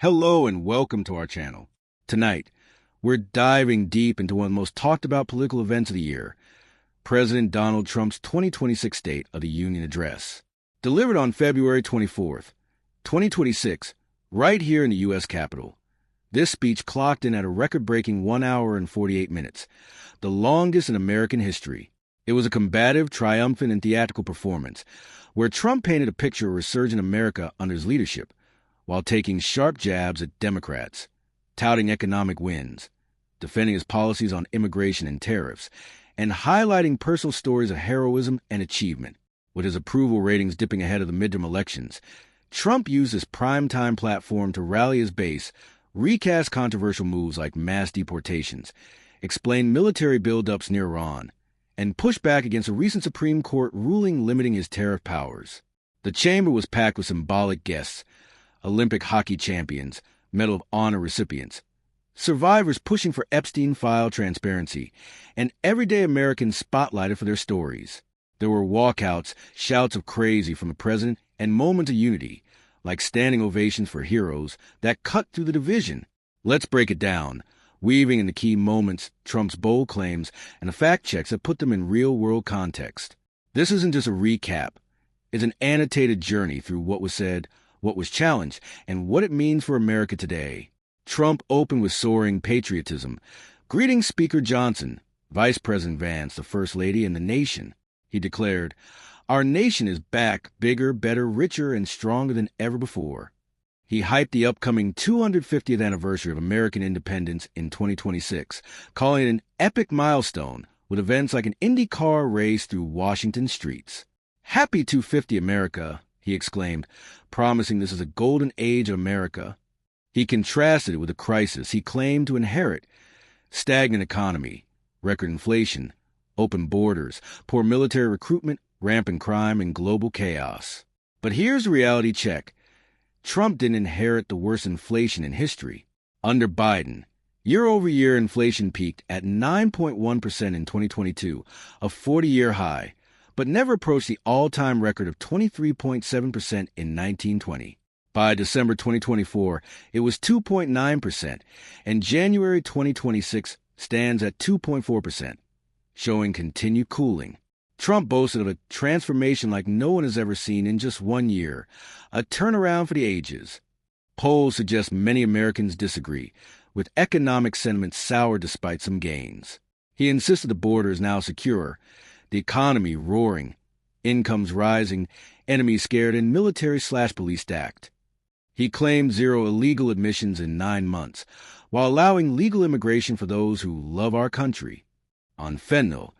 Hello and welcome to our channel. Tonight, we're diving deep into one of the most talked about political events of the year, President Donald Trump's 2026 State of the Union Address. Delivered on February 24th, 2026, right here in the U.S. Capitol. This speech clocked in at a record-breaking 1 hour and 48 minutes, the longest in American history. It was a combative, triumphant, and theatrical performance, where Trump painted a picture of a resurgent America under his leadership, while taking sharp jabs at Democrats, touting economic wins, defending his policies on immigration and tariffs, and highlighting personal stories of heroism and achievement. With his approval ratings dipping ahead of the midterm elections, Trump used his primetime platform to rally his base, recast controversial moves like mass deportations, explain military buildups near Iran, and push back against a recent Supreme Court ruling limiting his tariff powers. The chamber was packed with symbolic guests, Olympic hockey champions, Medal of Honor recipients, survivors pushing for Epstein file transparency, and everyday Americans spotlighted for their stories. There were walkouts, shouts of crazy from the president, and moments of unity, like standing ovations for heroes that cut through the division. Let's break it down, weaving in the key moments, Trump's bold claims, and the fact checks that put them in real-world context. This isn't just a recap. It's an annotated journey through what was said, what was challenged, and what it means for America today. Trump opened with soaring patriotism, greeting Speaker Johnson, Vice President Vance, the First Lady, and the nation. He declared, "Our nation is back, bigger, better, richer, and stronger than ever before." He hyped the upcoming 250th anniversary of American independence in 2026, calling it an epic milestone with events like an IndyCar race through Washington streets. "Happy 250 America," he exclaimed, promising this is a golden age of America. He contrasted it with the crisis he claimed to inherit: stagnant economy, record inflation, open borders, poor military recruitment, rampant crime, and global chaos. But here's the reality check. Trump didn't inherit the worst inflation in history. Under Biden, year-over-year inflation peaked at 9.1% in 2022, a 40-year high, but never approached the all-time record of 23.7% in 1920. By December 2024, it was 2.9%, and January 2026 stands at 2.4%, showing continued cooling. Trump boasted of a transformation like no one has ever seen in just 1 year, a turnaround for the ages. Polls suggest many Americans disagree, with economic sentiment sour despite some gains. He insisted the border is now secure, the economy roaring, incomes rising, enemies scared, and military/police stacked. He claimed zero illegal admissions in 9 months, while allowing legal immigration for those who love our country. On fentanyl,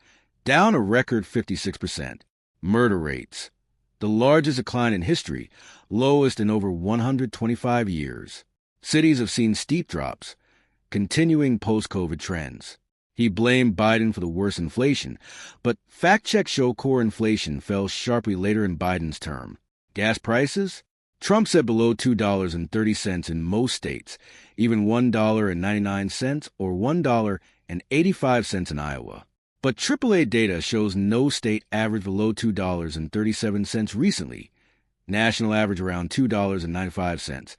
down a record 56%. Murder rates, the largest decline in history, lowest in over 125 years. Cities have seen steep drops, continuing post-COVID trends. He blamed Biden for the worst inflation, but fact checks show core inflation fell sharply later in Biden's term. Gas prices? Trump said below $2.30 in most states, even $1.99 or $1.85 in Iowa. But AAA data shows no state averaged below $2.37 recently. National average around $2.95,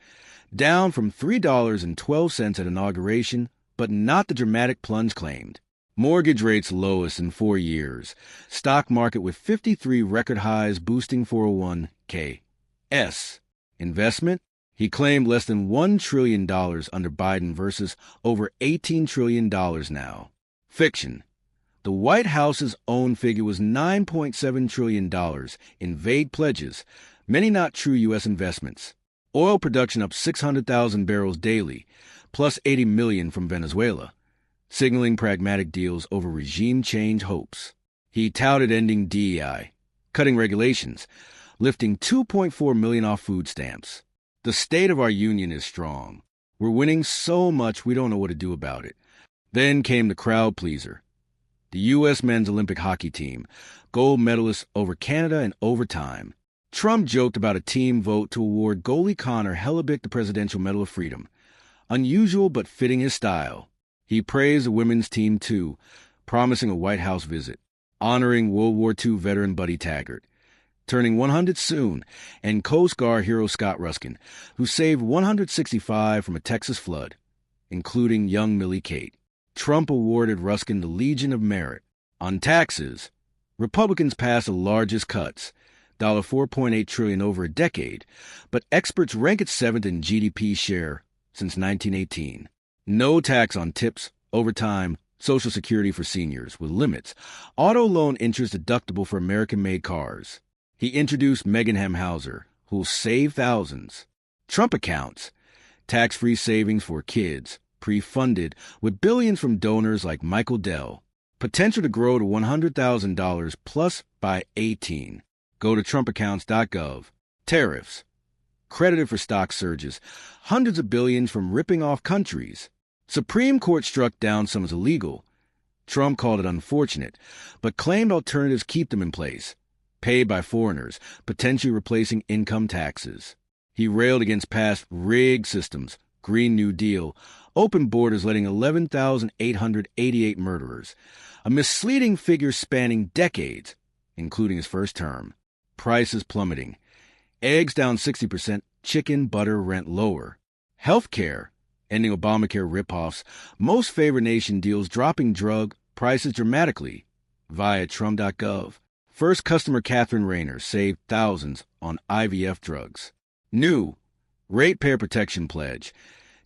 down from $3.12 at inauguration, but not the dramatic plunge claimed. Mortgage rates lowest in 4 years. Stock market with 53 record highs boosting 401(k)s. Investment? He claimed less than $1 trillion under Biden versus over $18 trillion now. Fiction. The White House's own figure was $9.7 trillion in vague pledges, many not true U.S. investments. Oil production up 600,000 barrels daily, plus 80 million from Venezuela, signaling pragmatic deals over regime change hopes. He touted ending DEI, cutting regulations, lifting 2.4 million off food stamps. The state of our union is strong. We're winning so much we don't know what to do about it. Then came the crowd pleaser. The U.S. men's Olympic hockey team, gold medalists over Canada in overtime. Trump joked about a team vote to award goalie Connor Hellebuyck the Presidential Medal of Freedom. Unusual but fitting his style. He praised the women's team too, promising a White House visit, honoring World War II veteran Buddy Taggart. turning 100 soon, and Coast Guard hero Scott Ruskin, who saved 165 from a Texas flood, including young Millie Kate. Trump awarded Ruskin the Legion of Merit. On taxes, Republicans passed the largest cuts, $4.8 trillion over a decade, but experts rank it seventh in GDP share since 1918. No tax on tips, overtime, Social Security for seniors with limits, auto loan interest deductible for American-made cars. He introduced Megan Hauser, who'll save thousands. Trump accounts, tax-free savings for kids, pre-funded with billions from donors like Michael Dell. Potential to grow to $100,000 plus by 18. Go to trumpaccounts.gov. Tariffs. Credited for stock surges. Hundreds of billions from ripping off countries. Supreme Court struck down some as illegal. Trump called it unfortunate, but claimed alternatives keep them in place. Paid by foreigners, potentially replacing income taxes. He railed against past rigged systems, Green New Deal, open borders letting 11,888 murderers, a misleading figure spanning decades, including his first term. Prices plummeting. Eggs down 60%, chicken, butter, rent lower. Healthcare, ending Obamacare ripoffs, most favored nation deals dropping drug prices dramatically via Trump.gov. First customer Catherine Rayner saved thousands on IVF drugs. New, ratepayer protection pledge.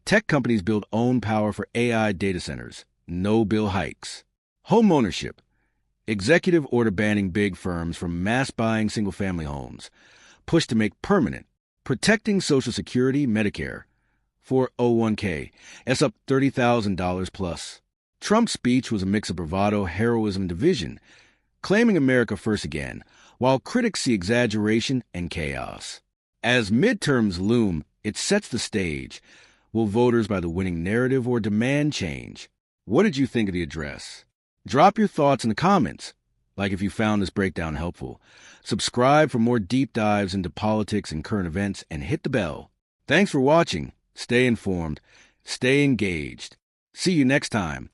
Tech companies build own power for AI data centers. No bill hikes. Home ownership. Executive order banning big firms from mass buying single-family homes. Push to make permanent. Protecting Social Security, Medicare. 401k. That's up $30,000 plus. Trump's speech was a mix of bravado, heroism, and division, claiming America first again, while critics see exaggeration and chaos. As midterms loom, it sets the stage. Will voters buy the winning narrative or demand change? What did you think of the address? Drop your thoughts in the comments, like if you found this breakdown helpful. Subscribe for more deep dives into politics and current events, and hit the bell. Thanks for watching. Stay informed. Stay engaged. See you next time.